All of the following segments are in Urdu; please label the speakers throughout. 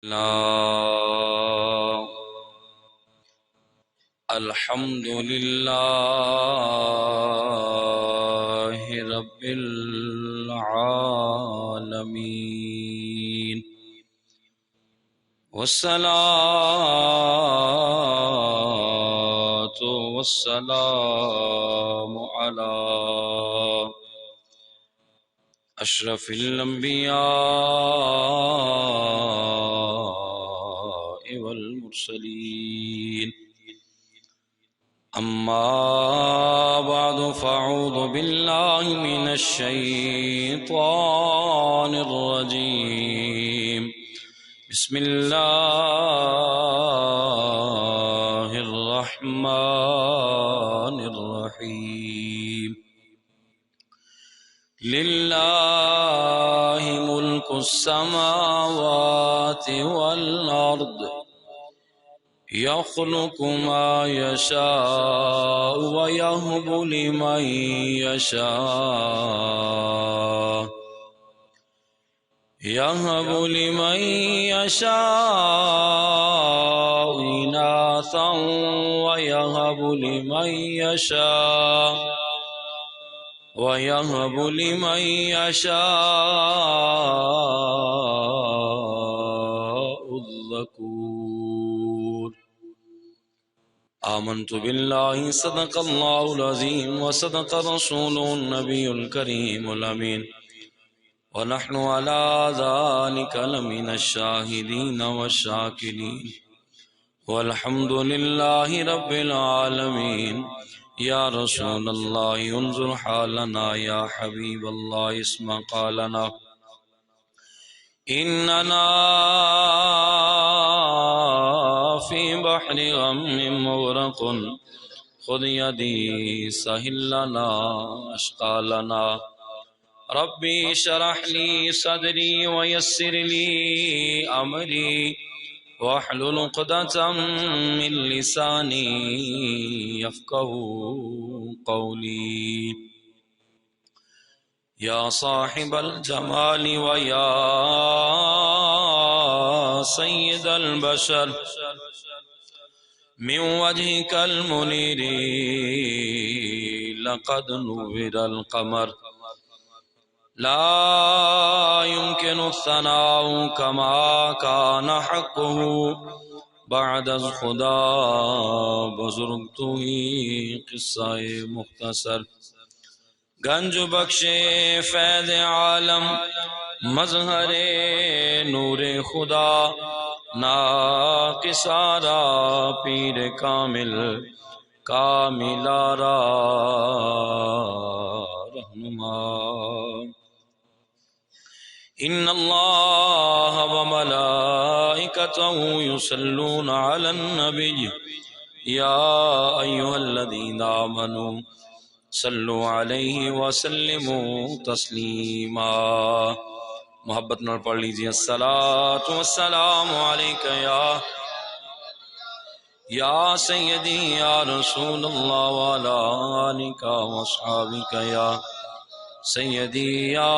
Speaker 1: لا الحمد لله رب العالمين والصلاة والسلام على أشرف الأنبياء والمرسلين أما بعد فأعوذ بالله من الشيطان الرجيم بسم الله الرحمن الرحيم لله ملك السماوات والأرض يخلق ما يشاء ويهب لمن يشاء إناثا ويهب لمن يشاء الذكور آمنت بالله صدق الله العظيم وصدق رسوله النبي الكريم الأمين ونحن على ذلك لمن الشاهدين والشاكرين والحمد لله رب العالمين يا رسول الله انظر حالنا يا حبيب الله اسمع قالنا إننا في بحر غم مغرق خذ يدي سهل لنا أشقالنا ربي اشرح لي صدري ويسر لي أمري واحلل عقدة من لساني يفقهوا قولي يا صاحب الجمال ويا سيد البشر من وجهك المنير لقد نور القمر لا يمكن الثناء كما كان حقه بعد از خدا بزرگ تو ہی قصہ مختصر گنج بخش فیض عالم مظہر نور خدا ناقص آرا پیر کامل کاملارا رہنما ان اللہ وملائکته یصلون علی النبی یا ایہا الذین آمنوا صلو علیہ وسلموا تسلیما محبت نال پڑھ لیجئے الصلاۃ والسلام علیک یا سیدی یا رسول اللہ وعلی آلک واصحابک یا سیدی یا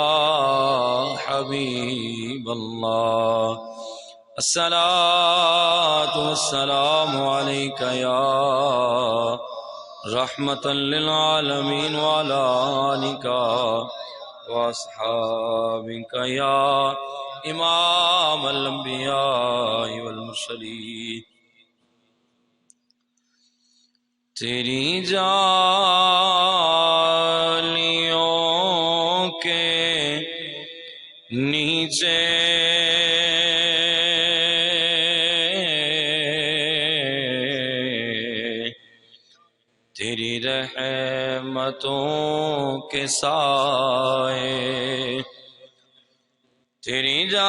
Speaker 1: حبیب اللہ الصلاۃ والسلام علیک یا رحمتا للعالمین وعلی آلک واصحابک یا امام الانبیاء والمرسلین تیری جالیوں کے نیچے تیری رحمتوں کے سائے تیری جالیوں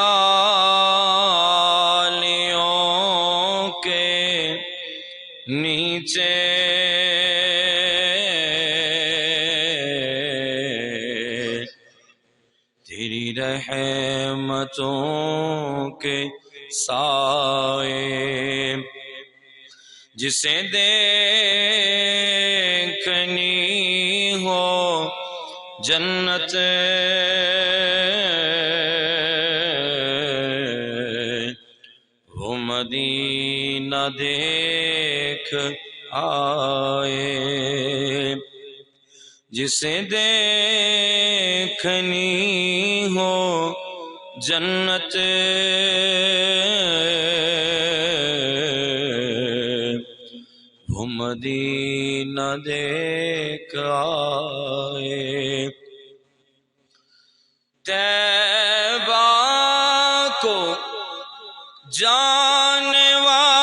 Speaker 1: کے نیچے تیری رحمتوں کے سائے جسے دیکھنی ہو جنت مدینہ دیکھ آئے، جسے دیکھنی ہو جنت وہ مدینہ دیکھ آئے۔ طیبہ کو جانے والے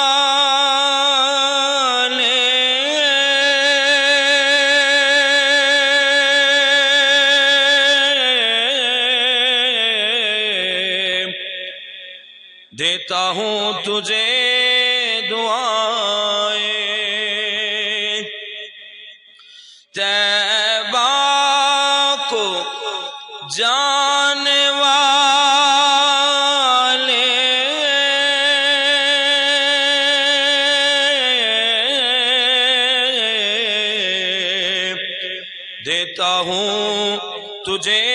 Speaker 1: دیتا ہوں تجھے دعائیں، طیبہ کو جانے والے دیتا ہوں تجھے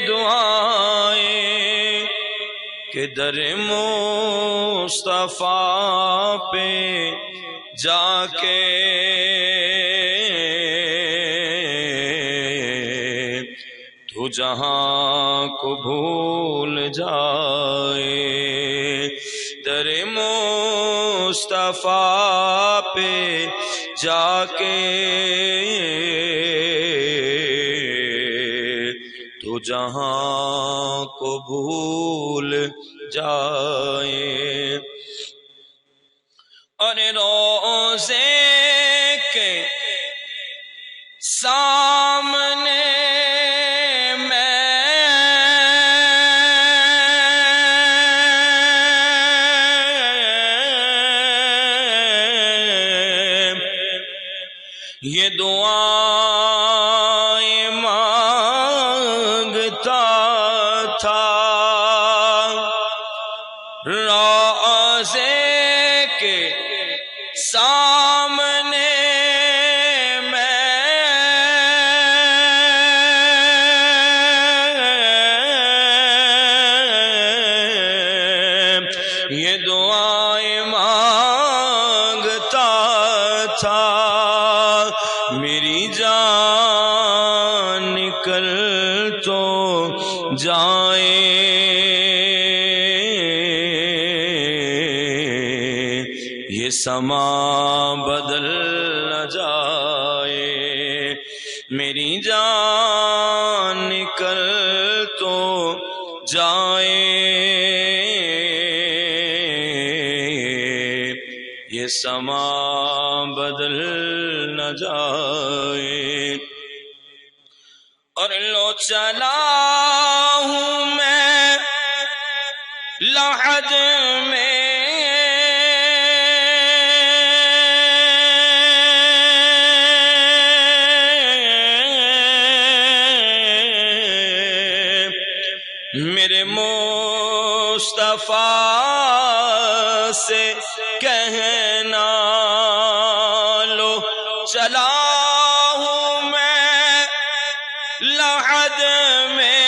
Speaker 1: دعائیں کہ در مصطفیٰ پہ جا کے تو جہاں کو بھول جائے، در مصطفیٰ پہ جا کے تو جہاں کو بھول جائے۔ اور روزے کے سامنے یہ دعائیں مانگتا تھا، روزے کے سامنے یہ دعائیں مانگتا تھا، میری جان نکل تو جائے، یہ سما بدل نہ جائے، میری جان نکل تو جائے، یہ سما بدل نہ جائے۔ اور لو چلا ہوں میں لحد میں میرے مصطفیٰ سے کہنا، لو چلا ہوں میں لحد میں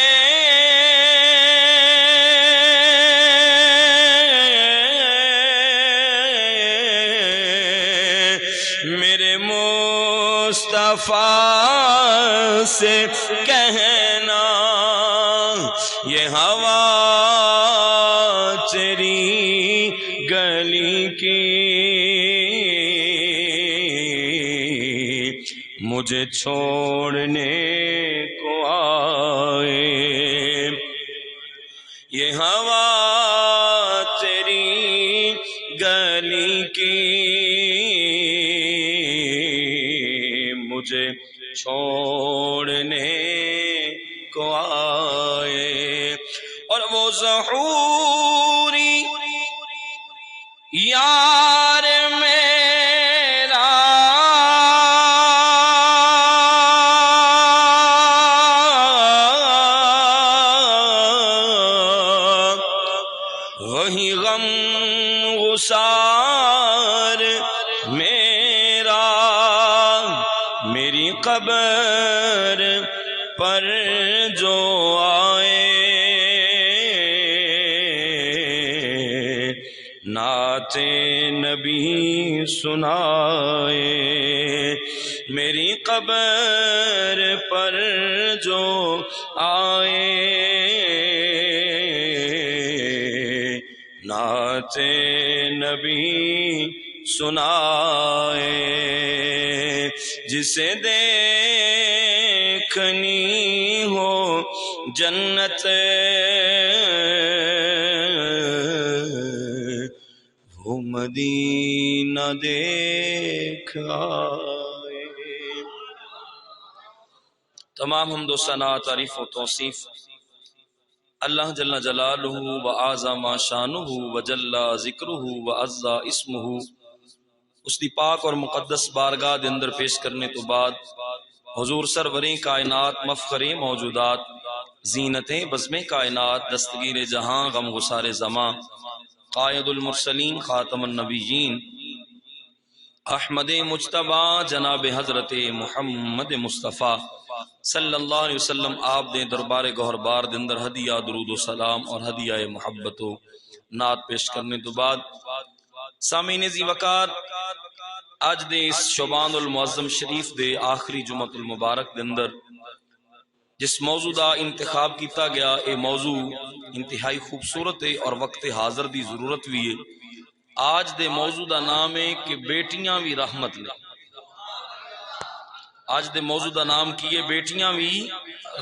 Speaker 1: میرے مصطفیٰ سے کہنا، یہ ہوا تیری گلی کی مجھے چھوڑنے کو آئے، یہ ہوا تیری گلی کی مجھے چھوڑنے کو آئے۔ اور وہ ظہوری یار میرا وہی غم غسار میرا، میری قبر پر جو آئے نعت نبی سنائے، میری قبر پر جو آئے نعت نبی سنائے، جسے دیکھنی ہو جنت وہ مدینہ دیکھ آئے۔ تمام حمد و ثنا، تعریف و توصیف اللہ جل جلالہ و اعظم شانہ و جل ذکرہ و عز اسمہ اس دی پاک اور مقدس بارگاہ دے اندر پیش کرنے تو بعد حضور سروریں کائنات، مفخر موجودات، زینتیں بزم کائنات، دستگیر جہاں، غم گسار زماں، قائد المرسلین، خاتم النبیین، احمد مجتبی جناب حضرت محمد مصطفیٰ صلی اللہ علیہ وسلم آپ دے دربار گوہر بار دے اندر ہدیہ درود و سلام اور ہدیہ محبت و نعت پیش کرنے تو بعد سامعین ذی وقار، آج دے اس شعبان المعظم شریف دے آخری جمعۃ المبارک دے اندر جس موضوع دا انتخاب کیتا گیا، اے موضوع انتہائی خوبصورت ہے اور وقت حاضر دی ضرورت بھی ہے۔ آج دے موضوع دا نام ہے کہ بیٹیاں بھی رحمت لے۔ آج دے موضوع دا نام کی ہے بیٹیاں بھی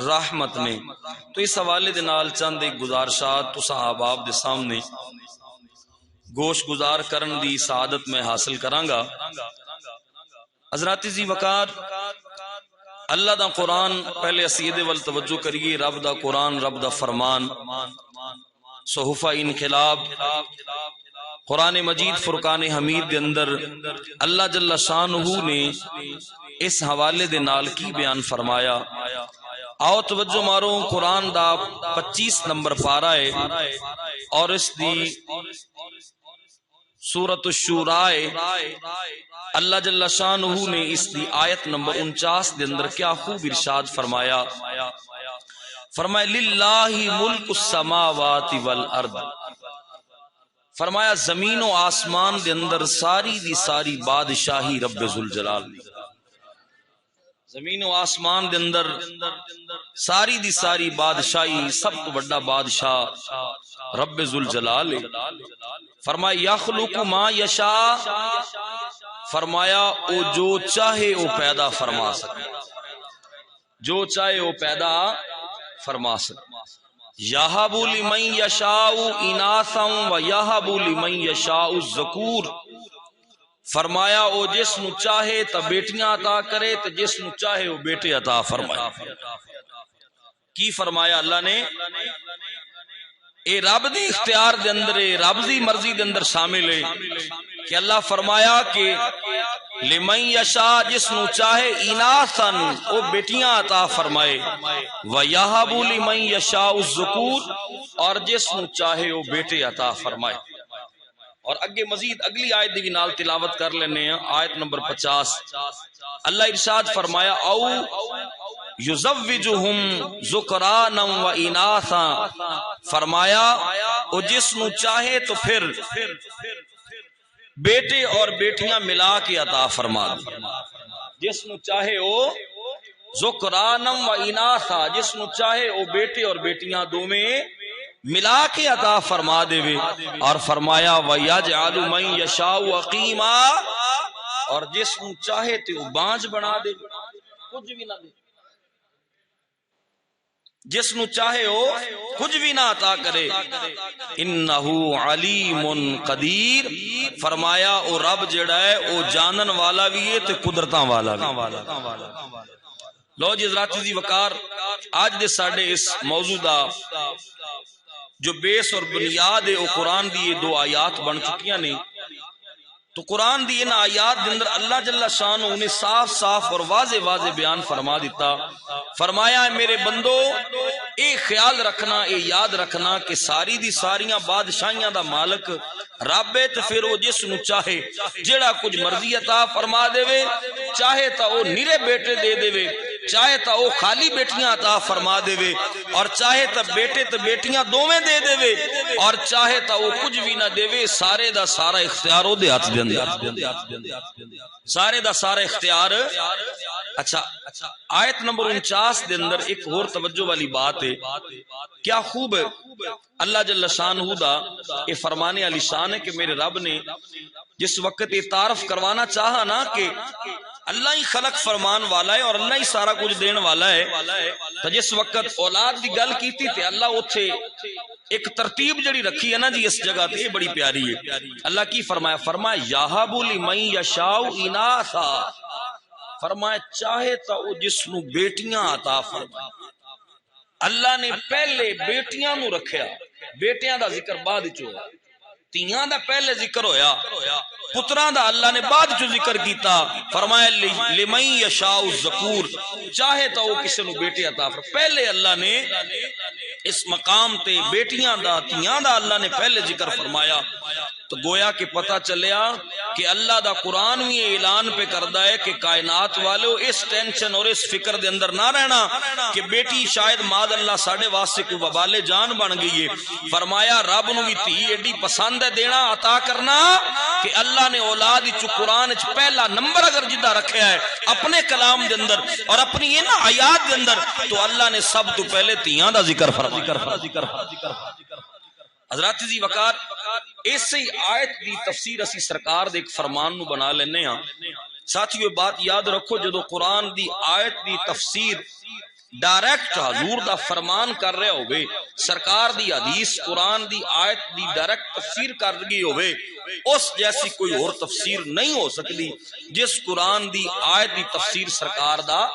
Speaker 1: رحمت نے۔ تو اس حوالے دے نال چند ایک گزارشات تساں احباب دے سامنے گوش گزار کرن دی سعادت میں حاصل کرانگا۔ حضرات ذی وقار، اللہ دا قرآن پہلے اسیدے وال توجہ کریے، رب دا قرآن، رب دا فرمان، صحف انقلاب قرآن مجید فرقان حمید دے اندر اللہ جل شانہ نے اس حوالے دے نال کی بیان فرمایا۔ آؤ توجہ مارو، قرآن دا 25 نمبر پارہ ہے اور اس دی سورۃ الشورى اللہ جل شانہ نے اس دی آیت نمبر 49 دے اندر کیا خوب ارشاد فرمایا۔ فرمایا للہ ملک السماوات والارض، فرمایا زمین و آسمان دے اندر ساری دی ساری بادشاہی رب ذوالجلال دی۔ زمین و آسمان دے اندر ساری دی ساری بادشاہی، سب تو بڑا بادشاہ رب ذوالجلال ہے۔ فرمایا یخلق ما یشاء، فرمایا او جو چاہے او پیدا فرما سکے، جو چاہے او پیدا فرما سکے۔ یہب لمن یشاء اناثا و یہب لمن یشاء الذکور، فرمایا او جس نو چاہے تا بیٹیاں عطا کرے تے جس نو چاہے او بیٹے عطا فرمائے۔ کی فرمایا اللہ نے؟ اے رب دی اختیار دے اندر، رب دی مرضی دے اندر شامل ہے کہ اللہ فرمایا کہ لمن یشاء، جس نو چاہے، اناثن او بیٹیاں عطا فرمائے، ویہب لمن یشاء الذکور، اور جس نو چاہے او بیٹے عطا فرمائے۔ اور اگے مزید اگلی آیت دی نال تلاوت کر لینے ہیں، آیت نمبر 50۔ اللہ ارشاد فرمایا او یزوجہم ذکرانا و اناثا، فرمایا او جس نو چاہے تو پھر بیٹے اور بیٹیاں ملا کے عطا فرما دے، جس نو چاہے او ذکرانا و اناثا، جس نو چاہے او بیٹے اور بیٹیاں دو میں ملا کے عطا فرما دے وے۔ اور فرمایا وَيَجْعَلُ مَن يَشَاءُ عَقِيمًا، اور جس نو چاہے تے وہ بانج بنا دے، کچھ بھی نہ دے، جس نو چاہے وہ کچھ بھی نہ عطا کرے۔ انہو علیم قدیر، فرمایا او رب جڑا ہے او جانن والا بھی ہے تے قدرتاں والا بھی۔ لو جی حضرات جی وقار، آج دے ساڑھے اس موضوع دا جو بیس اور بنیاد ہے وہ قرآن دی دو آیات بن چکیاں نے۔ تو قرآن دی ان آیات دے اندر اللہ جل شانہ انہیں صاف صاف اور واضح واضح بیان فرما دیتا۔ فرمایا ہے میرے بندو، اے خیال رکھنا، اے یاد رکھنا کہ ساری دی ساریاں بادشاہیاں دا مالک رب ہے، تے پھر وہ جس نو چاہے جیڑا کچھ مرضی عطا فرما دے وے، چاہے تا وہ نیرے بیٹے دے دے وے، چاہے تا وہ خالی بیٹیاں عطا فرما دے وے اور چاہے تا بیٹے تا بیٹیاں دوویں دے دے وے اور چاہے تا وہ کچھ بھی نہ دے وے، سارے دا سارا اختیار او دے ہاتھ دے اندر، سارے دا سارا اختیار۔ اچھا آیت نمبر 49 دے اندر ایک اور توجہ والی بات ہے، کیا خوب اللہ جل شانہ دا یہ فرمانے علی شان ہے کہ میرے رب نے جس وقت یہ تعارف کروانا چاہا نا کہ اللہ ہی خلق فرمان والا ہے اور اللہ ہی سارا کچھ دین والا ہے، تو جس وقت اولاد دی گل کیتی تے اللہ اتھے ایک ترتیب جڑی رکھی ہے نا جی اس جگہ تے بڑی پیاری ہے۔ اللہ کی فرمایا، فرمایا یہب لمن یشاء اناثا، فرمایا چاہے تا او جس نو بیٹیاں عطا فرمائے۔ اللہ نے پہلے بیٹیاں نو رکھیا، بیٹیاں دا ذکر بعد وچ ہویا، تیاں دا پہلے ذکر ہویا، پتراں دا اللہ نے بعد وچ ذکر کیتا، فرمایا لمن یشاء الذکور، چاہے تا او کسے نو بیٹی عطا فرمائے۔ پہلے اللہ نے اس مقام تے بیٹیاں دا تیاں دا اللہ نے پہلے ذکر فرمایا، تو گویا کہ پتہ چلیا کہ اللہ دا قرآن بھی اعلان پہ کردہ ہے کہ کائنات والو اس ٹینشن اور اس فکر دے اندر نہ رہنا کہ بیٹی شاید ماد اللہ ساڑھے واسطے کو وبال جان بن گئی ہے۔ فرمایا رب نو بھی تھی ایڈی پسند ہے دینا عطا کرنا کہ اللہ نے اولاد چو قرآن چ پہلا نمبر اگر جدہ رکھا ہے اپنے کلام دے اندر اور اپنی ان آیات دے اندر، تو اللہ نے سب تو پہلے تیاں دا ذکر فرمایا۔ حضرات جی وقار اسی آیت دی تفسیر اسی سرکار دے ایک فرمان نو بنا لینے ہاں۔ ساتھیو بات یاد رکھو، جدو قرآن دی آیت دی تفسیر ڈائریکٹ حضور دا فرمان کر رہے ہوئے، سرکار دی حدیث قرآن دی آیت دی ڈائریکٹ تفسیر کر گئی ہوئے، اس جیسی کوئی اور تفسیر نہیں ہو سکتی جس قرآن دی آیت دی تفسیر سرکار دا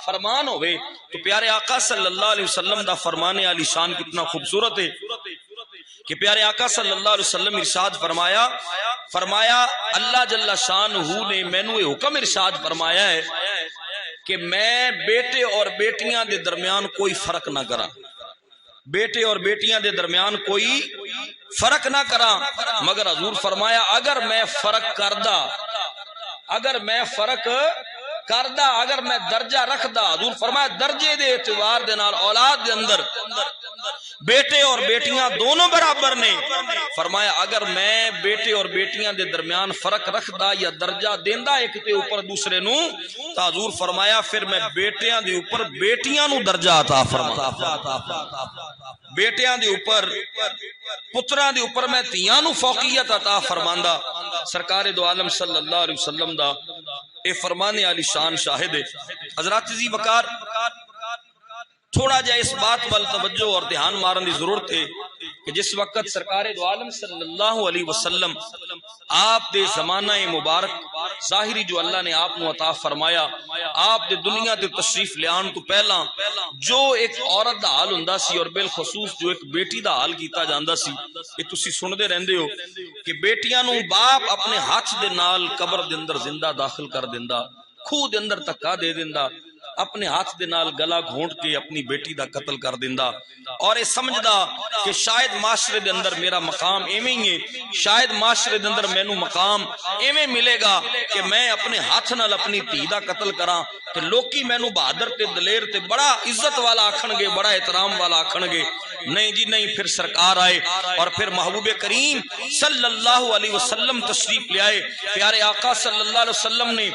Speaker 1: فرمان ہوئے۔ تو پیارے آقا صلی اللہ علیہ وسلم دا فرمان علی شان کتنا خوبصورت ہے کہ پیارے آقا صلی اللہ علیہ وسلم ارشاد فرمایا اللہ جل شانہ نے مینوں یہ حکم ارشاد فرمایا ہے کہ میں بیٹے اور بیٹیاں دے درمیان کوئی فرق نہ کراں، بیٹے اور بیٹیاں دے درمیان کوئی فرق نہ کراں، مگر حضور فرمایا اگر میں فرق کردہ، اگر میں فرق کردہ، اگر میں درجہ رکھدہ، حضور فرمایا درجے دے اعتبار دے نال اولاد دے اندر بیٹے اور بیٹیاں دونوں برابر نے، فرمایا اگر میں بیٹے اور بیٹیاں دے درمیان فرق رکھدا یا درجہ دیندا ایک تے اوپر دوسرے نو، تو حضور فرمایا پھر میں بیٹیاں دے اوپر بیٹیاں نو درجہ عطا فرماتا، بیٹیاں دے اوپر پتراں دے اوپر میں تیاں نو فوقیت عطا فرماندا۔ سرکار دو عالم صلی اللہ علیہ وسلم دا اے فرمانے علی شان شاہد ہے۔ حضرات جی وقار تھوڑا جا اس بات وال توجہ اور دھیان مارن دی ضرورت ہے کہ جس وقت سرکار دو عالم صلی اللہ علیہ وسلم آپ دے زمانہ مبارک ظاہری جو اللہ نے آپ نو عطا فرمایا، آپ دے دنیا دے تشریف لیان تو پہلا جو ایک عورت دا حال ہوندا سی اور بالخصوص جو ایک بیٹی دا حال کیتا جاندا سی، یہ تسی سندے رہندے ہو کہ بیٹیاں نو باپ اپنے ہاتھ دے نال قبر دے اندر زندہ داخل کر دیندا، کھوہ دے اندر دھکا دے دیندا، اپنے ہاتھ دے نال گلا گھونٹ کے اپنی بیٹی دا قتل کر دیندا، اور یہ سمجھدا کہ شاید معاشرے دے اندر میرا مقام ایویں ہی ہے، شاید معاشرے دے اندر مینوں مقام ایویں ملے گا کہ میں اپنے ہاتھ نال اپنی دھی دا قتل کراں کہ لوکی مینوں بہادر تے دلیر تے بڑا عزت والا آکھن گے، بڑا احترام والا آکھن گے۔ نہیں جی نہیں، پھر سرکار آئے اور پھر محبوب کریم صلی اللہ علیہ وسلم تشریف لے آئے۔ پیارے آقا صلی اللہ علیہ وسلم نے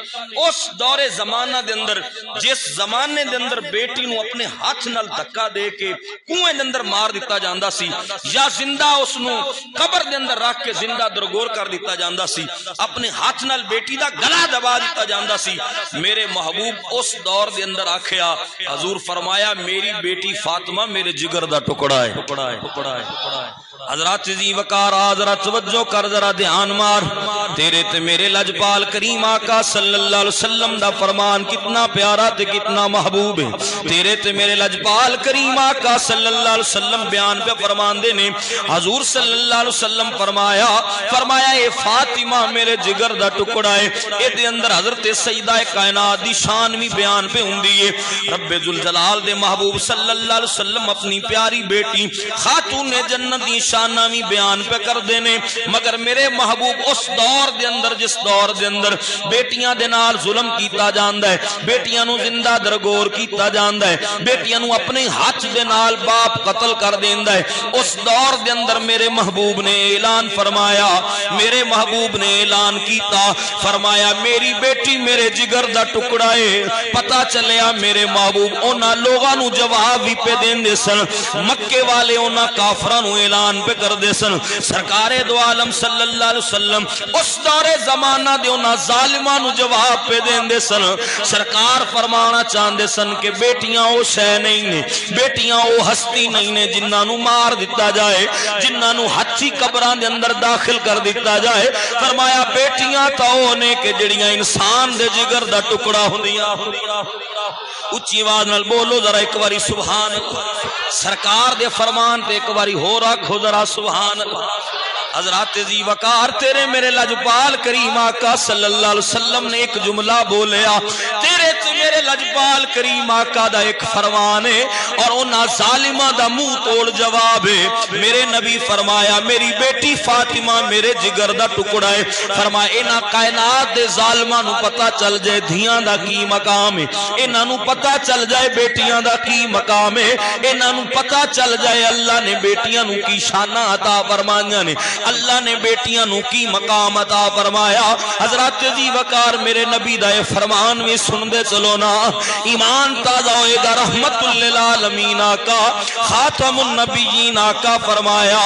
Speaker 1: اس دور زمانہ دے اندر جس زمانے دے اندر بیٹی نو اپنے ہاتھ نال دھکا دے کے کنویں دے اندر مار دیتا جاندا سی یا زندہ اس نو قبر دے اندر رکھ کے زندہ درگور کر دیتا جاندا سی، اپنے ہاتھ نال بیٹی دا گلا دبا دیتا جاندا سی، میرے محبوب اس دور دے اندر آکھیا، حضور فرمایا میری بیٹی فاطمہ میرے جگر دا ٹکڑا ہے۔ حضرات جی وقار ذرا توجہ کر، ذرا دھیان مار، تیرے تے میرے لجپال کریم آقا صلی اللہ علیہ وسلم دا فرمان کتنا پیارا تے کتنا محبوب ہے۔ تیرے تے میرے لجپال کریم آقا صلی اللہ علیہ وسلم بیان پہ فرمان دے نے، حضور صلی اللہ علیہ وسلم فرمایا اے فاطمہ میرے جگر دا ٹکڑا ہے۔ اے دے اندر حضرت سیدہ کائنات دی شان بھی بیان پہ ہوندی ہے۔ رب ذوالجلال دے محبوب صلی اللہ علیہ وسلم اپنی پیاری بیٹی خاتون جنت دی شانہ بھی بیان پہ کر دینے، مگر میرے محبوب اس دور دے اندر جس دور دے اندر بیٹیاں دے نال ظلم کیتا جاندا ہے، بیٹیاں نو زندہ دا درگور کیتا جاندا ہے بیٹیاں نو اپنے ہاتھ دے نال باپ قتل کر دیندا ہے اس دور دے اندر میرے محبوب نے اعلان فرمایا میرے محبوب نے اعلان کیتا فرمایا میری بیٹی میرے جگر دا ٹکڑا ہے پتہ چلیا میرے محبوب انہاں لوگاں نو جواب بھی پہ دیندے سن مکے والے انہاں کافراں نو اعلان پہ کر دے سن سرکار دو عالم صلی اللہ علیہ وسلم اس دور زمانہ دے انہاں ظالماں نو جواب پہ دیندے سن سرکار فرمانا چاہندے سن کہ بیٹیاں او شے نہیں نے بیٹیاں او ہستی نہیں نے جنہاں نو مار دتا جائے جنہاں نو ہتھی قبراں دے اندر داخل کر دتا جائے فرمایا بیٹیاں تا او نے کہ جڑیاں انسان دے جگر دا ٹکڑا ہوندیاں اچھی آواز نال بولو ذرا ایک باری سبحان اللہ سرکار دے فرمان تے ایک باری ہو رکھو ذرا سبحان اللہ حضرات ذی وقار تیرے میرے لجپال کریم آقا صلی اللہ علیہ وسلم نے ایک جملہ بولیا تیرے تے میرے لجپال کریم آقا دا ایک فرمان ہے اور انہاں ظالمہ دا منہ توڑ جواب ہے میرے نبی فرمایا میری بیٹی فاطمہ میرے جگر دا ٹکڑا ہے فرمایا انہاں کائنات دے ظالمہ نو پتہ چل جائے دھیاں دا کی مقام ہے انہاں نو پتہ چل جائے بیٹیاں دا کی مقام ہے انہاں نو پتہ چل جائے اللہ نے بیٹیاں نو کی شانہ عطا فرمائیاں نے اللہ نے بیٹیاں نو کی مقام عطا فرمایا حضرات ذی وقار میرے نبی دا یہ فرمان بھی سن دے چلو نا ایمان تازہ ہوئے گا رحمت للعالمین آقا خاتم النبیین آقا فرمایا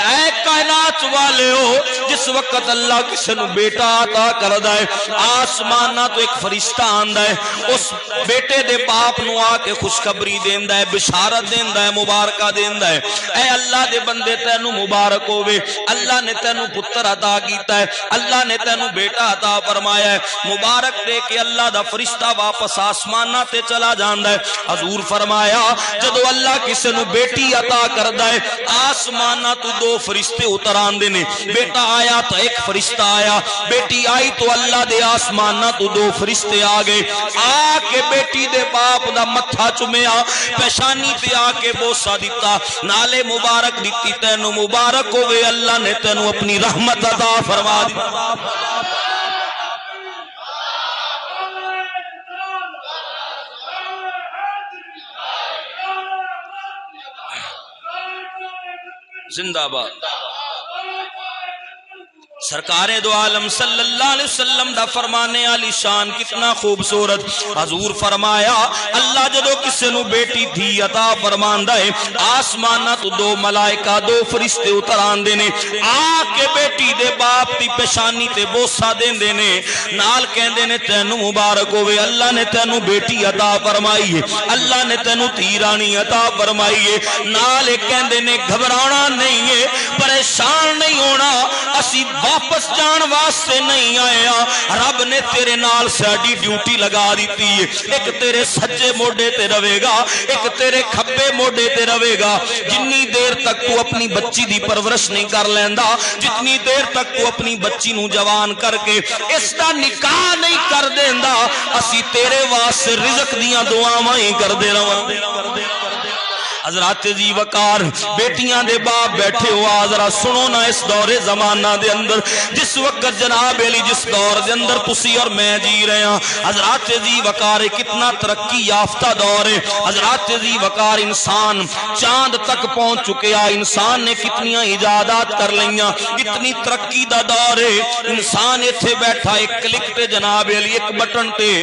Speaker 1: اے کائنات والے ہو جس وقت اللہ کسی نو بیٹا عطا کر دائے آسمانہ تو ایک فرشتہ آندہ ہے اس بیٹے دے باپ نو آ کے خوشخبری دیندہ ہے بشارت دیندہ ہے مبارکہ دیندہ ہے اے اللہ دے بندے تینو مبارک ہوئے اللہ نے تینو پتر عطا کیتا ہے اللہ نے تینو بیٹا عطا فرمایا ہے مبارک دے کے اللہ دا فرشتہ واپس آسمانہ تے چلا جاندہ ہے حضور فرمایا جدو اللہ کسے نو بیٹی عطا کردہ ہے آسمانہ تو دو فرشتے اتران دینے بیٹا آیا تو ایک فرشتہ آیا بیٹی آئی تو اللہ دے آسمانہ تو دو فرشتے آگئے آ کے بیٹی دے باپ دا متھا چمیا پیشانی تے آ کے بوسا دیتا نالے مبارک دیتی تینو مبارک ہوئے اللہ نے تینو اپنی رحمت عطا فرما دی زندہ باد سرکار دو عالم صلی اللہ علیہ وسلم دا فرمانے علی شان کتنا خوبصورت حضور فرمایا اللہ جدو کسے نو بیٹی دھی عطا فرماندہ ہے آسمانہ تو دو ملائکہ دو فرشتے اتران دینے آکے بیٹی دے باپ دی پیشانی تے بوسا دین دینے نال کہن دینے تینو مبارک ہوئے اللہ نے تینو بیٹی عطا فرمائی ہے اللہ نے تینو تیرانی عطا فرمائی ہے نال کہن دینے گھبرانا نہیں ہے پریشان نہیں ہونا اسی واپس جان واسطے نہیں آیا رب نے تیرے نال ساڈی ڈیوٹی لگا دیتی ہے ایک تیرے سجے موڈے تے روے گا ایک تیرے کھبے موڈے تے روے گا جنی دیر تک تو اپنی بچی دی پرورش نہیں کر لیندا جتنی دیر تک تو اپنی بچی نو جوان کر کے اس دا نکاح نہیں کر دیندا اسی تیرے واسطے رزق دیاں دعاواں ہی کر دے رہواں حضرات ذی وقار بیٹیاں دے باپ بیٹھے ہو آذرا سنو نا اس دور زمانہ دے اندر جس وقت جناب علی جس دور دے اندر تسی اور میں جی رہے ہیں حضرات ذی وقار کتنا ترقی یافتہ دور ہے حضرات ذی وقار انسان چاند تک پہنچ چکے ہیں انسان نے کتنی ایجادات کر لیاں اتنی ترقی دا دور ہے انسان ایتھے بیٹھا ایک کلک تے جناب علی ایک بٹن تے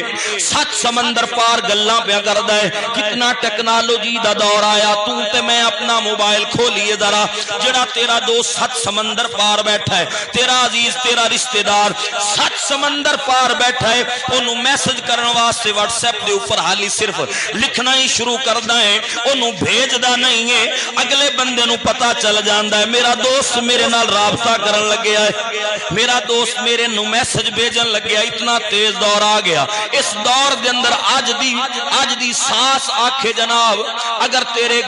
Speaker 1: 7 سمندر پار گلاں پہ کردا ہے کتنا ٹیکنالوجی دا دور آیا تو تے میں اپنا موبائل کھولیے ذرا جڑا تیرا دوست 7 سمندر پار بیٹھا ہے تیرا عزیز تیرا رشتہ دار 7 سمندر پار بیٹھا ہے انہوں میسج کرن واسطے واٹس ایپ دے اوپر حالی صرف لکھنا ہی شروع کرنا ہے انہوں بھیجدا نہیں ہے اگلے بندے نو پتہ چل جاندا ہے میرا دوست میرے نال رابطہ کرن لگیا ہے میرا دوست میرے نو میسج بھیجن لگیا اتنا تیز دور آ گیا اس دور دے اندر آج دی سانس آکھے جناب اگر تیرے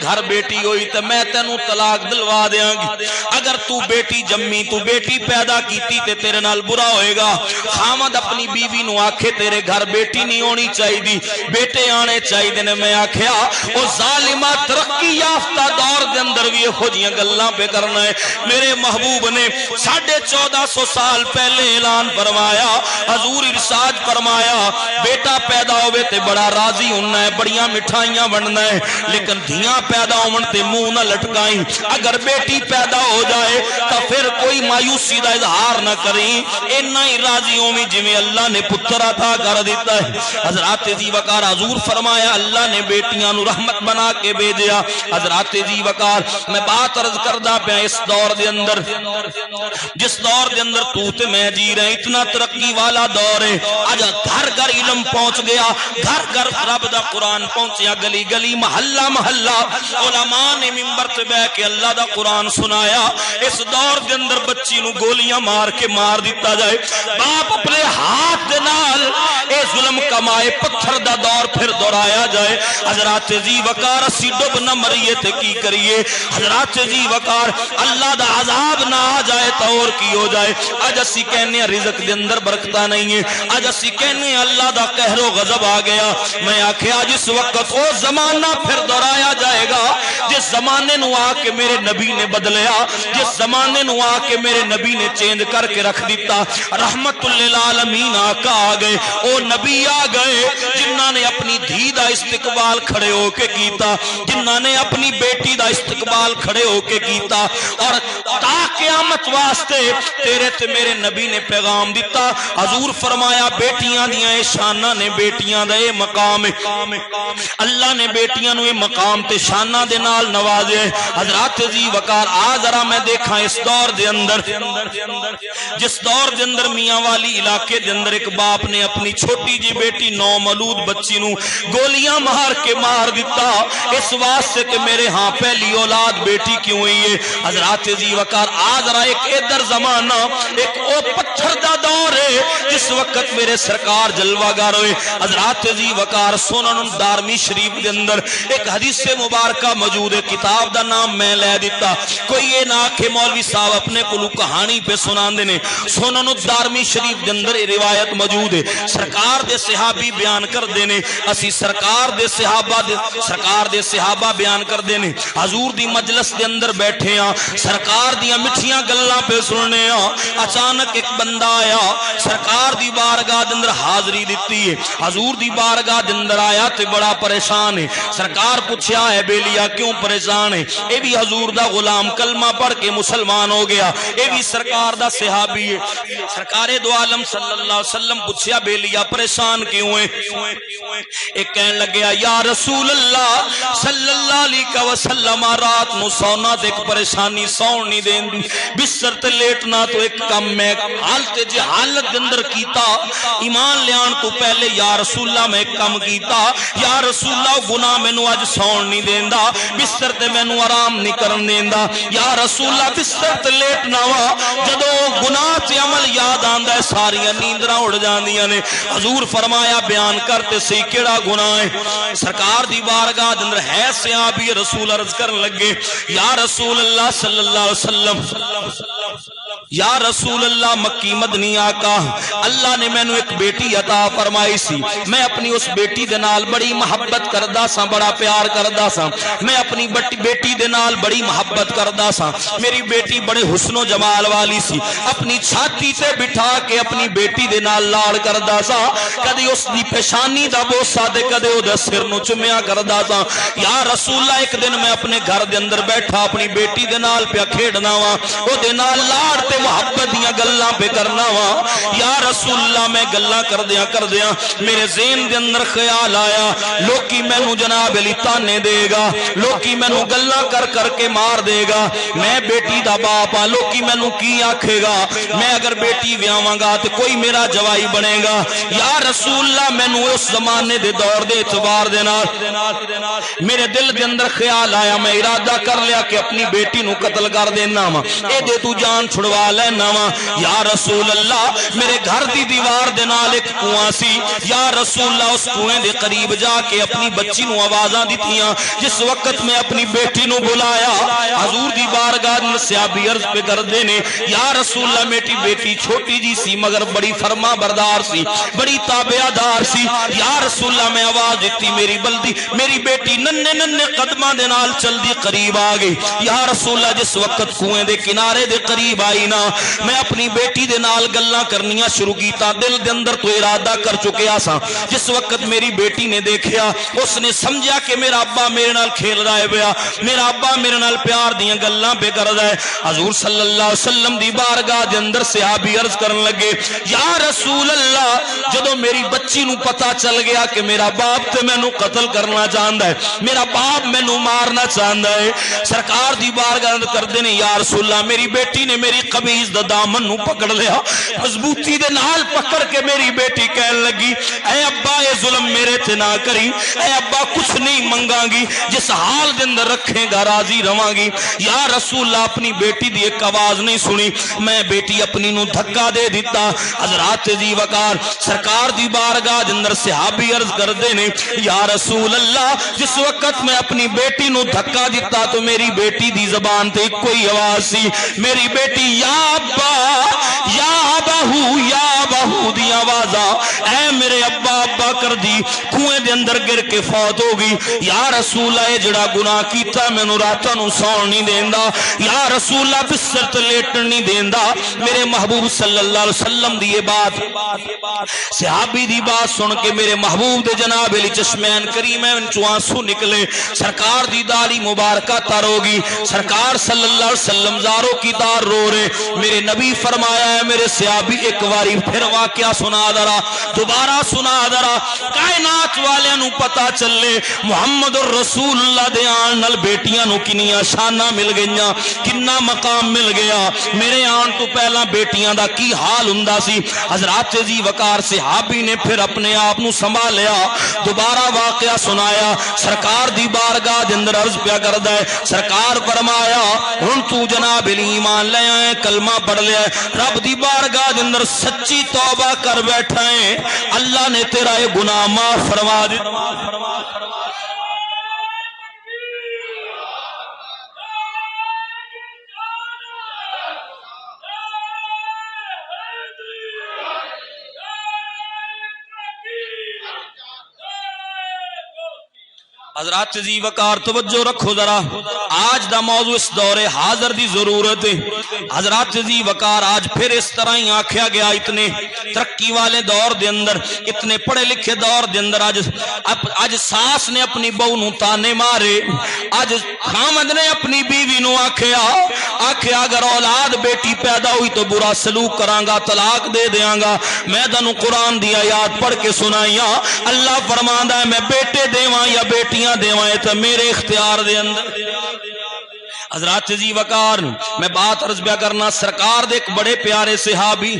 Speaker 1: کروا لینا وا یا رسول اللہ میرے گھر دی دیوار دے نال ایک کنواں سی یا رسول اللہ اس کنویں دے قریب جا کے اپنی بچی نو آوازاں دتیاں جس وقت میں اپنی بیٹی نو بلایا حضور دی بارگاہ میں صحابی عرض پہ کردے نے یا رسول اللہ میری بیٹی چھوٹی جی سی مگر بڑی فرما بردار سی بڑی تابعہ دار سی یا رسول اللہ میں آواز دیتی میری بلدی میری بیٹی ننے ننے قدماں دے نال چل دی قریب آ گئی یا رسول اللہ جس وقت کنویں دے کنارے دے قریب آئی نا میں اپنی بیٹی دے نال گلاں کرنیاں شروع کیتا دل دے اندر تو ارادہ کر چکیا سا جس وقت میری بیٹی نے دیکھیا اس نے سمجھا کہ میرا ابا میرے نال کھیل رہا ہے بیا میرا ابا میرے نال پیار دیاں گلاں پہ کر رہا ہے حضور صلی اللہ علیہ وسلم دی بارگاہ دے اندر صحابی عرض کرن لگے یا رسول اللہ جدو میری بچی نو پتا چل گیا کہ میرا باپ تے مینوں قتل کرنا چاہندا ہے میرا باپ مینوں مارنا چاہندا ہے سرکار دی بارگاہ اندر کردے نے یا رسول اللہ میری بیٹی نے میری قمیض دا دامن نو پکڑ لیا مضبوطی دے نال پکڑ کے میری بیٹی کہن لگی اے ابا یہ ظلم میرے تے نہ کری اے ابا کچھ نہیں منگاں گی جس حال دے اندر رکھے گا راضی رواں گی یا رسول اللہ اپنی بیٹی دی ایک آواز نہیں سنی میں بیٹی اپنی نو دھکا دے دیتا حضرات جی وقار سرکار دی بارگاہ دے اندر صحابی عرض کردے نے یا رسول اللہ جس وقت میں اپنی بیٹی نو دھکا دیتا تو میری بیٹی دی زبان تے کوئی آواز سی میری بیٹی یا ابا یا بہو دی آوازاں اے میرے ابا ابا کر دی کنویں دے اندر گر کے فوت ہو گئی یا رسول اللہ جڑا گناہ کیتا مینوں راتاں نو سون نہیں دیندا یا رسول اللہ بستر تے لیٹن نہیں دیندا میرے محبوب صلی اللہ علیہ وسلم دی یہ بات صحابی دی بات سن کے میرے محبوب دے جناب علی چشمین کریمین چوں آنسو نکلے سرکار دی داڑھی مبارکہ تر ہوگی سرکار صلی اللہ علیہ وسلم زاروں کی دار رو رہے میرے نبی فرمایا ہے میرے صحابی ایک واری پھر واقعہ سنا درا دوبارہ سنا درا کائنات والے نو پتا چلے محمد الرسول اللہ دے آن نال بیٹیاں نو کنیاں شانہ مل گئیاں کنا مقام مل گیا میرے آن تو پہلا بیٹیاں دا کی حال ہوندا سی حضرات جی وقار صحابی نے پھر اپنے آپ نو سنبھالیا دوبارہ واقعہ سنایا سرکار دی بارگاہ دے اندر عرض پیا کردا ہے سرکار فرمایا ہن تو جناب ایمان لے آئے کلمہ پڑھ لیا رب دی بارگاہ دے اندر سچی توبہ کر بیٹھا ہے اللہ نے تیرا یہ گناہ معاف فرما دیا حضرات جی وقار توجہ رکھو ذرا آج دا موضوع اس دور حاضر دی ضرورت ہے حضرات جی وقار آج پھر اس طرح ہی آکھیا گیا اتنے ترقی والے دور دے اندر اتنے پڑھے لکھے دور دے اندر آج ساس نے اپنی بہو نو تانے مارے آج خامد نے اپنی بیوی نو آکھیا اگر اولاد بیٹی پیدا ہوئی تو برا سلوک کراں گا طلاق دے دیاں گا میں تانوں قرآن دی آیات پڑھ کے سنائیاں اللہ فرماندا ہے میں بیٹے دیواں یا بیٹیاں دیوائیں تو میرے اختیار دے اندر حضرات جی وقار میں بات عرض بیا کرنا سرکار دے ایک بڑے پیارے صحابی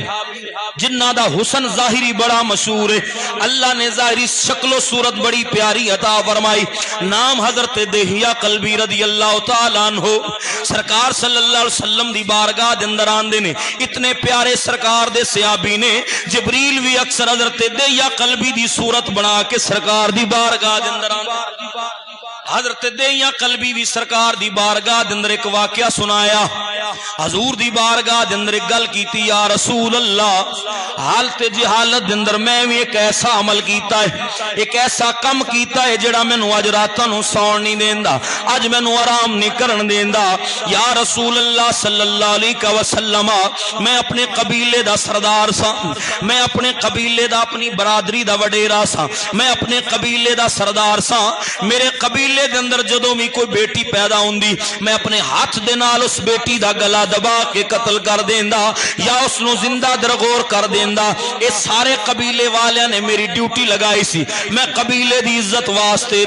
Speaker 1: جنہ دا حسن ظاہری بڑا مشہور ہے اللہ نے ظاہری شکل و صورت بڑی پیاری عطا فرمائی نام حضرت دہیا قلبی رضی اللہ تعالیٰ عنہ سرکار صلی اللہ علیہ وسلم دی بارگاہ دے اندر آندے نے اتنے پیارے سرکار دے صحابی نے جبریل بھی اکثر حضرت دہیا قلبی دی صورت بنا کے سرکار دی بارگاہ دے اندر آندے حضرت دہیا قلبی بھی سرکار دی بارگاہ دے اندر ایک واقعہ سنایا حضور دی بارگاہ دے اندر ایک گل کیتی یا رسول اللہ حالت جہالت دے اندر میں بھی ایک ایسا عمل کیتا ہے ایک ایسا کم کیتا ہے جڑا مینوں اج راتاں نوں سون نہیں دیندا اج مینوں آرام نہیں کرن دیندا یا رسول اللہ صلی اللہ علیہ وسلم میں اپنے قبیلے دا سردار سا میں اپنے قبیلے دا اپنی برادری دا وڈیرا سا میں اپنے قبیلے دا سردار سا میرے قبیلے دے اندر جدوں بھی کوئی بیٹی پیدا ہوندی میں اپنے ہاتھ دے نال اس بیٹی دا گلا دبا کے قتل کر دیندا یا اس نو زندہ درگور کر دیندا اے سارے قبیلے والیاں نے میری ڈیوٹی لگائی سی میں قبیلے دی عزت واسطے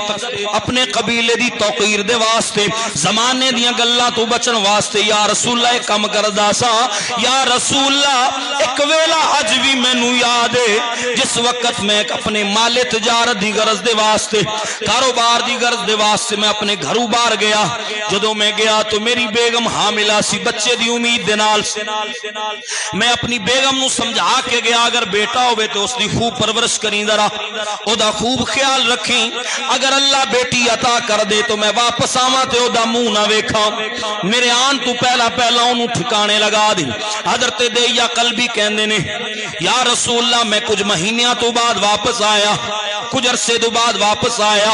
Speaker 1: اپنے قبیلے دی توقیر دے واسطے زمانے دیاں گلاں تو بچن واسطے یا رسول اللہ ایک کم کردا سا یا رسول اللہ ایک ویلا اج بھی مینوں یاد ہے جس وقت میں اپنے مال تجارت دی غرض دے واسطے کاروبار دی غرض دے واسطے میں اپنے گھروں باہر گیا جدوں میں گیا تو میری بیگم حاملہ سی بچے دی امید دے نال میں اپنی بیگم نو سمجھا کے گیا اگر بیٹا ہوئے تو اس دی خوب پرورش کریں ذرا او دا خوب خیال رکھیں اگر اللہ بیٹی عطا کر دے تو میں واپس آواں تے او دا منہ نہ ویکھاں میرے آن تو پہلا انہوں ٹھکانے لگا دی حضرت دیا قلبی کہندے نے یا رسول اللہ میں کچھ مہینیاں تو بعد واپس آیا کچھ عرصے تو بعد واپس آیا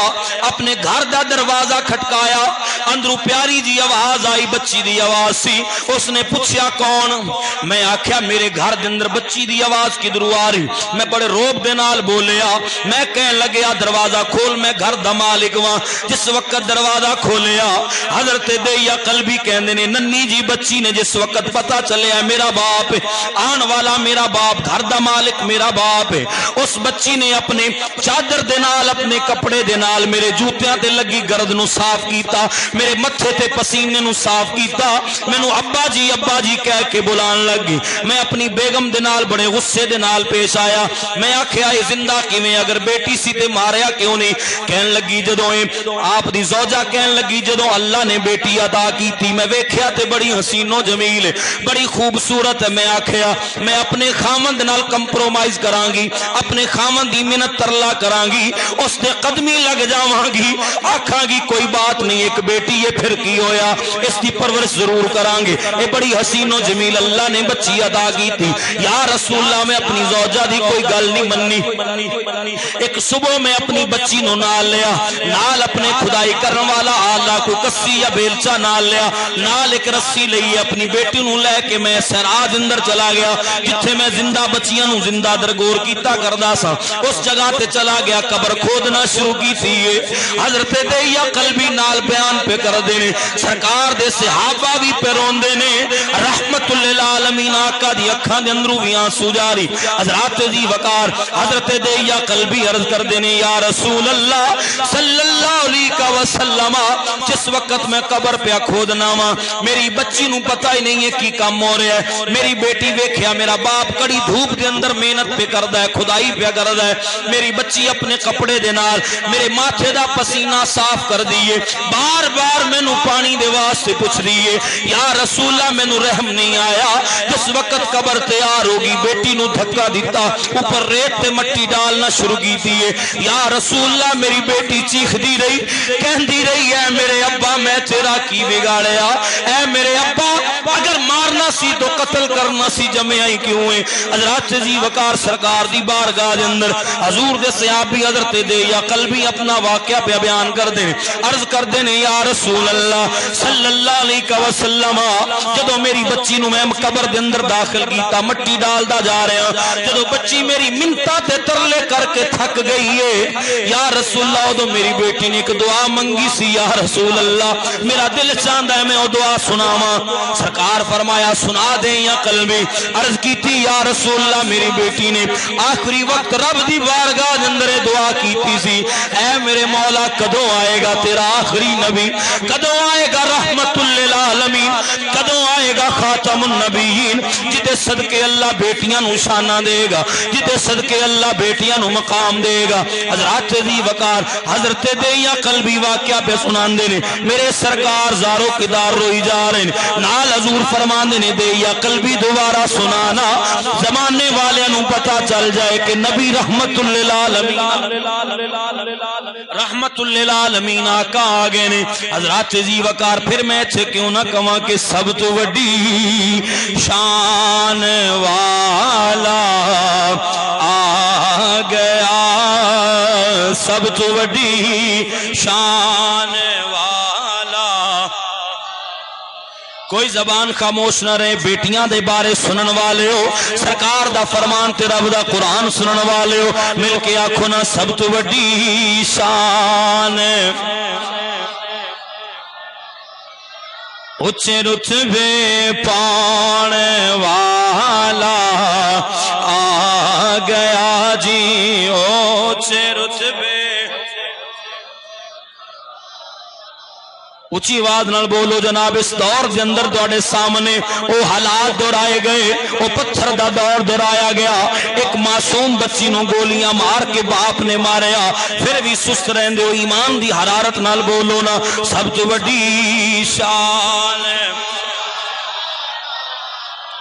Speaker 1: اپنے گھر دا دروازہ کھٹکایا اندرو پیاری جی آواز آئی بچی دی آواز سی اس نے پوچھیا کون میں آکھیا میرے گھر دے اندر بچی دی آواز کدھروں آ رہی میں بڑے روب دے نال بولیا میں کہن لگیا دروازہ کھول میں گھر دا مالک واں جس وقت دروازہ کھولیا حضرت دیا قلبی کہندے نے ننی جی بچی نے جس وقت پتہ چلیا میرا باپ آن والا میرا باپ گھر دا مالک میرا باپ اس بچی نے اپنے چادر دے نال اپنے کپڑے دے نال میرے جوتیاں تے لگی گرد نو صاف کیتا میرے متھے تے پسینے نو صاف کیتا مینوں ابا جی کہہ کے بلان لگی میں اپنی بیگم دے نال بڑے غصے دے نال پیش آیا میں آکھیا اے زندہ کیویں اگر بیٹی سی تے ماریا کیوں نہیں کہن لگی جدوں آپ دی زوجہ کہن لگی جدوں اللہ نے بیٹی عطا کیتی میں ویکھیا تے بڑی حسین و جمیل ہے بڑی خوبصورت ہے میں آکھیا میں اپنے خامند نال کمپرومائز کراں گی اپنے خامند دی منت ترلا کراں گی اس دے قدمی لگ جاواں گی آکھاں گی کوئی بات نہیں ایک بیٹی ہے پھر کی ہویا اس دی پرورش ضرور کراں گے اے بڑی حسین و جمیل اللہ نے بچی عطا کی تھی یا رسول اللہ میں اپنی زوجہ دی کوئی گل نہیں مننی ایک صبح میں اپنی بچی نو نال لیا نال اپنے خدائی کرن والا آلہ کوئی کسی یا بیلچا نال لیا نال ایک رسی لئی اپنی بیٹی نو لے کے میں سراج اندر چلا گیا جتھے میں زندہ بچیاں نو زندہ درگور کیتا کردا سا اس جگہ تے چلا گیا قبر کھودنا شروع کی تھی حضرت دیا قلبی نال بیان پہ کر دینے سرکار دے صحابہ بھی پہ روندے نے رحمت للعالمین آقا دی اکھاں دے اندروں بھی آنسو جاری حضرات جی وقار حضرت دیا قلبی عرض کر دینے یا رسول اللہ صلی اللہ علیہ وسلم جس وقت میں قبر پہ کھودنا وا میری بچی نو پتہ ہی نہیں ہے کی کام ہو رہا ہے میری بیٹی ویکھیا میرا باپ کڑی دھوپ دے اندر محنت پہ کردا ہے خدائی پہ کردا ہے میری بچی اپنے کپڑے دے نال میرے ماتھے دا پسینہ صاف کر دیئے بار بار مینوں پانی دے واسطے پوچھ دیئے یا رسول اللہ مینوں رحم نہیں آیا جس وقت قبر تیار ہوگی بیٹی نو دھکا دیتا اوپر ریت تے مٹی ڈالنا شروع کی دیئے یا رسول اللہ میری بیٹی چیخ دی رہی کہندی رہی ہے میرے ابا میں تیرا کی بگاڑیا اے میرے ابا اگر مارنا سی تو قتل کرنا سی جمع آئی کیوں ہے حضرات جی وقار سرکار دی بارگاہ دے اندر حضور دے صحابی حضرت دے یا قلبی اپنا واقعہ پہ بیان کر دیں عرض کر دیں یا رسول اللہ صلی اللہ علیہ وسلم جدو میری بچی نو میں قبر دے اندر داخل کیتا مٹی ڈال دا جا رہے ہیں جدو بچی میری منتا تے ترلے کر کے تھک گئی ہے یا رسول اللہ دو میری بیٹی نے ایک دعا منگی سی یا رسول اللہ میرا دل چاہتا ہے میں وہ دعا سناواں سرکار فرمایا سنا دیں یا قلبی عرض کی تھی یا رسول اللہ میری بیٹی نے آخری وقت رب دی بارگاہ دے اندر دعا کیتی سی اے میرے مولا کدوں آئے گا تیرا آخری نبی کدوں آئے گا رحمت للعالمین کدوں آئے گا خاتم النبیین جتے صدقے اللہ بیٹیاں نو شانہ دے گا جتے صدقے اللہ بیٹیاں نو مقام دے گا حضرات دی وقار حضرت دے یا قلبی واقعہ پہ سنان دے نے میرے سرکار زارو کدار روئی جا رہے ہیں نال حضور فرمان دے نے دے یا قلبی دوبارہ سنانا زمانے والے نو پتا چل جائے کہ نبی رحمت للعالمین رحمت للعالمین آقا آگے نے حضرات جی وقار پھر میں چھے کیوں نہ کہاں کہ سب تو وڈی شان والا آ گیا سب تو وڈی شان والا کوئی زبان خاموش نہ رہے بیٹیاں دے بارے سنن والے ہو سرکار دا فرمان تے رب دا قرآن سنن والے ہو مل کے آنکھوں نہ سب تو وڈی شان اچھے رتبے پان والا آ گیا جی اچھے رتبے اچھی آواز نال بولو جناب اس دور دے اندر دوڑے سامنے او حالات دورائے گئے او پتھر دا دور دورایا گیا ایک معصوم بچی نو گولیاں مار کے باپ نے ماریا پھر بھی سست رہندے ہو ایمان دی حرارت نال بولو نا سب تو بڑی شان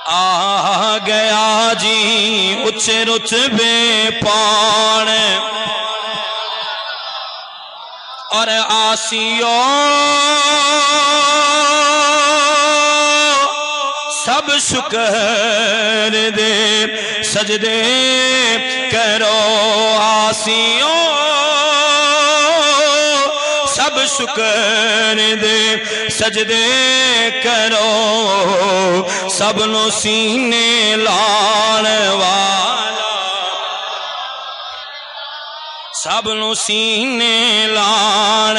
Speaker 1: آ گیا جی اچ رتبے پان اور آسیو سب شکر دے سجدے کرو آسیو سب شکر دے سجدے کرو سب نو سینے لان والا سب نو سینے لان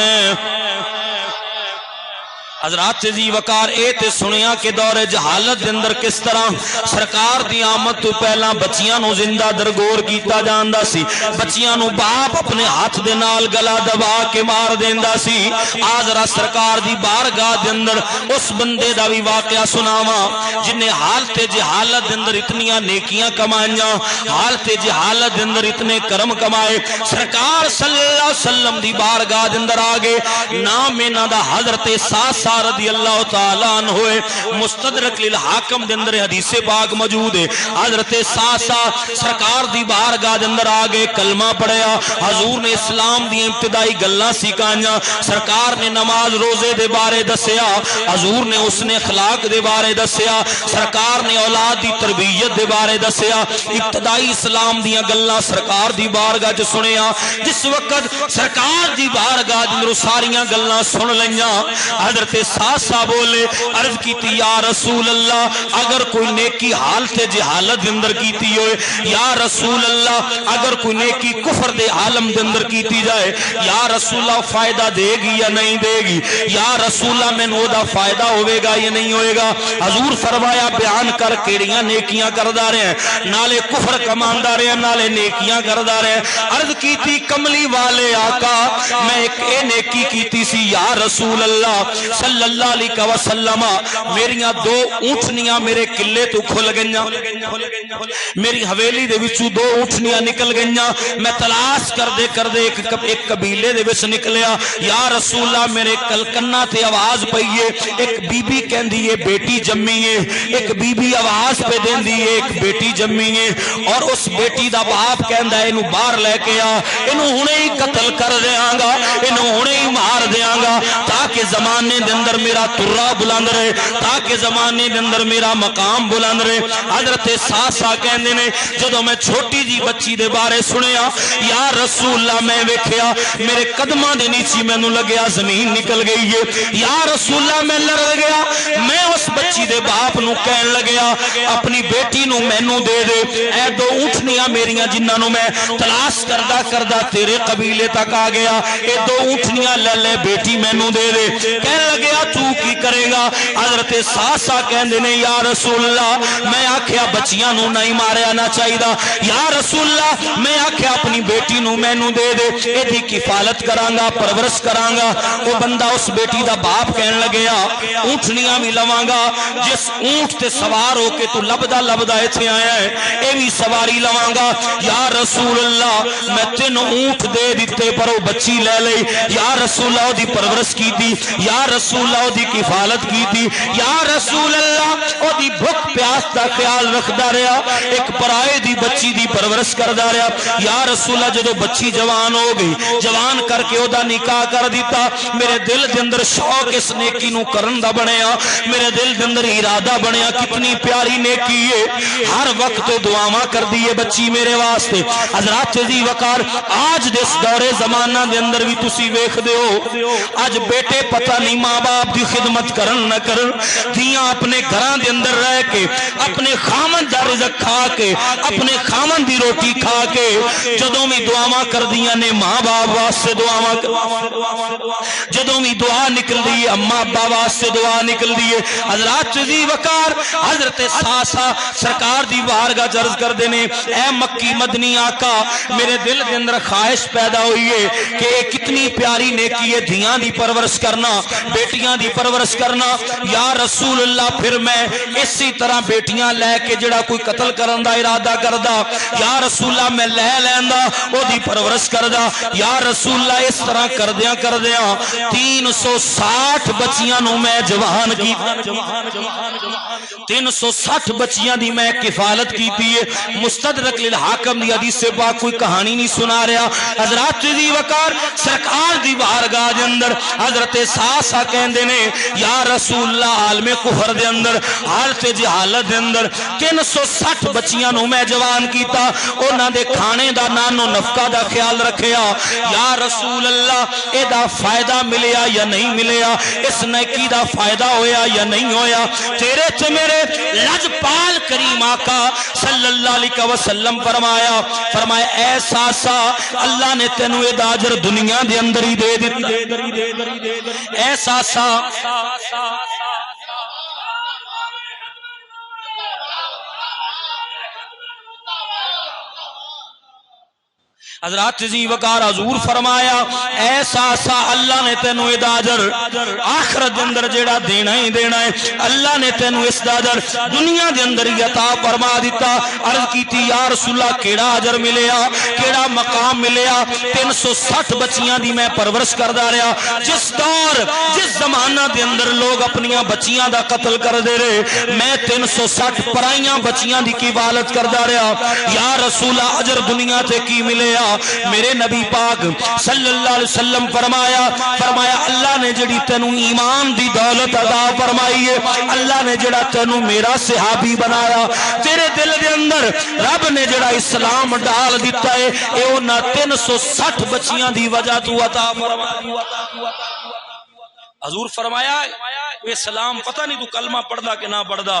Speaker 1: حضرات جی وقار اے تے سنیا کہ دور جہالت دے اندر کس طرح سرکار دی آمد تو پہلا بچیاں نو زندہ درگور کیتا جاندا سی بچیاں نو باپ اپنے ہاتھ دے نال گلا دبا کے مار دیندا سی آج را سرکار دی بارگاہ دے اندر اس بندے دا بھی واقعہ سناواں جن نے حالت جہالت دے اندر اتنیاں نیکیاں کمائیاں حالت جہالت دے اندر اتنے کرم کمائے سرکار صلی اللہ علیہ وسلم دی بارگاہ دے اندر آگے نام انہاں دا حضرت ساسا رضی اللہ تعالیٰ عنہ ہوئے مستدرک للحاکم دے اندر حدیث پاک موجود ہے حضرت ساسا سرکار دی بارگاہ دے اندر آگے کلمہ پڑھیا حضور نے اسلام دی ابتدائی گلاں سکھائیاں سرکار نے نماز روزے دے بارے دسیا حضور نے اس نے اخلاق دے بارے دسیا سرکار نے اولاد دی تربیت دے بارے دسیا ابتدائی اسلام دیاں گلاں سرکار دی بارگاہ چ سنیا جس وقت سرکار دی بارگاہ دے اندر ساریاں گلاں سن لیاں حضرت ساسا بولے عرض کیتی یا رسول اللہ اگر کوئی نیکی حالت جہالت دے اندر کیتی ہوئے یا رسول اللہ اگر کوئی نیکی کفر دے عالم دے اندر کیتی جائے یا رسول اللہ فائدہ دے گی یا نہیں دے گی یا رسول اللہ میں نو دا فائدہ ہوئے گا یا نہیں ہوئے گا حضور فرمایا بیان کر کیڑیاں نیکیاں کردہ رہے ہیں نالے کفر کماندہ رہے ہیں نالے نیکیاں کردہ رہے ہیں عرض کیتی کملی والے آقا میں ایک اے نیکی کیتی سی یا رسول اللہ صلی اللہ علیہ وسلم میریاں دو اونٹنیاں میرے قلعے تو کھل گئیاں میری حویلی دے وچوں دو اونٹنیاں نکل گئیاں میں تلاش کر دے ایک قبیلے دے وچ نکلیا یا رسول اللہ میرے کلکنا تے آواز پئیے ایک بی بی کہندی ہے بیٹی جمی ہے ایک بی بی آواز پہ دیندی ہے ایک بیٹی جمی ہے اور اس بیٹی دا باپ کہندا ہے اینو باہر لے کے آ اینو ہنے ہی قتل کر دیاں گا اینو ہنے ہی مار دیاں گا تاکہ زمانے دے اندر میرا ترہ بلند رہے تاکہ زمانے دے اندر میرا مقام بلند رہے حضرت ساسا کہندے نے جدوں میں چھوٹی جی بچی دے بارے سنیا یا رسول اللہ میں ویکھیا میرے قدماں دے نیچے مینوں لگیا زمین نکل گئی ہے یا رسول اللہ میں لڑ گیا میں اس بچی دے باپ نو کہن لگیا اپنی بیٹی نو مینوں دے دے اے دو اونٹنیاں میریاں جنہاں نو میں تلاش کردہ تیرے قبیلے تک آ گیا اے دو اونٹنیاں لے بیٹی مینوں دے دے کہنے لگیا تو کی کرے گا حضرت ساسا کہندے نے یا رسول اللہ میں آکھیا بچیاں نو نہیں ماریا نہ چاہیدا یا رسول اللہ میں آکھیا اپنی بیٹی نو مینوں دے دے ایدی کفالت کراں گا پرورش کراں گا وہ بندہ اس بیٹی دا باپ کہن لگیا اونٹنیاں بھی لواں گا جس اونٹ تے سوار ہو کے تو لبدا ایتھے آیا ہے اے بھی سواری لواں گا یا رسول اللہ میں تین اونٹ دے دیتے پر وہ بچی لے لئی یا رسول اللہ دی پرورش کی تھی یا رسول اللہ دی کفالت کی تھی یا رسول اللہ او دی بھوک پیاس دا خیال رکھدا رہا ایک پرائے دی بچی دی پرورش کردا رہا یا رسول اللہ جدو بچی جوان ہو گئی جوان کر کے او دا نکاح کر دیتا میرے دل دے اندر شوق اس نیکی نو کرن دا بنیا میرے دل دے اندر ارادہ بنیا کتنی پیاری نیکی ہے ہر وقت دعاواں کر دیئے بچی میرے واسطے حضرات جی وقار آج دس دور زمانہ دے اندر بھی تسی ویکھ دے ہو آج بیٹے پتہ نہیں ماں باپ دی خدمت کرن نہ کرن دیاں اپنے گھران دے اندر رہ کے اپنے خامن دا رزق کھا کے اپنے خامن دی روٹی کھا کے جدوں بھی دعاواں کر دیاں نے ماں باپ واسطے دعاواں جدوں بھی دعا نکل دی اماں ابا واسطے دعا نکل دی حضرات جی وقار حضرت ساسا سرکار دی بارگاہ عرض کر دینے اے مکی مدنی آقا میرے دل دے اندر خواہش پیدا ہوئی ہے کہ کتنی پیاری نیکی ہے دھیاں دی پرورش کرنا بیٹیاں دی پرورش کرنا یا رسول اللہ پھر میں اسی طرح بیٹیاں لے کے جڑا کوئی قتل کرن دا ارادہ کردا یا رسول اللہ میں لے لیندا او دی پرورش کردا یا رسول اللہ اس طرح کردیاں 360 بچیاں نو میں جوان کی
Speaker 2: 360 بچیاں دی میں کفالت کیتی ہے. مستدرک للحاکم دی حدیث سے پاک کوئی کہانی نہیں سنا رہا. حضرات دی وقار سرکار دی بارگاہ دے اندر حضرت ساسا کہندے نے یا رسول اللہ عالم کفر دے اندر حالت جہالت دے اندر 360 بچیاں نو میں جوان کیتا, انہاں دے کھانے دا نانو نفقہ دا خیال رکھیا. یا رسول اللہ اے دا فائدہ ملیا یا نہیں ملیا, اس نیکی دا فائدہ ہویا یا نہیں ہویا. تیرے تے میرے لجپال کریم آقا صلی اللہ علیہ وسلم فرمایا اے ساسا اللہ نے تینوں اے دا اجر دنیا دے اندر ہی دے دیتا. اے ساسا حضرات جی وقار حضور فرمایا ایسا سا اللہ نے تینوں اداجر آخرت دے اندر جیڑا دینا ہی دینا ہے, اللہ نے تینوں اس داجر دنیا دے اندر ہی عطا فرما دیتا. عرض کی تھی یا رسول اللہ کیڑا اجر ملیا, کیڑا مقام ملیا. 360 بچیاں دی میں پرورش کردا رہا. جس دور جس زمانہ دے اندر لوگ اپنیاں بچیاں دا قتل کر دے رہے, میں 360 پرائیاں بچیاں دی کفالت کردا رہا. یا رسول اللہ اجر دنیا تے کی ملیا؟ میرے نبی پاک صلی اللہ علیہ وسلم فرمایا اللہ نے جڑی تینوں ایمان دی دولت عطا فرمائی ہے, اللہ نے جڑا تینوں میرا صحابی بنایا, تیرے دل دے اندر رب نے جڑا اسلام ڈال دیتا ہے, اے انہاں 360 بچیاں دی وجہ تو عطا فرمایا. حضور فرمایا یہ سلام پتہ نہیں تو کلمہ پڑھدا کہ نہ پڑھدا.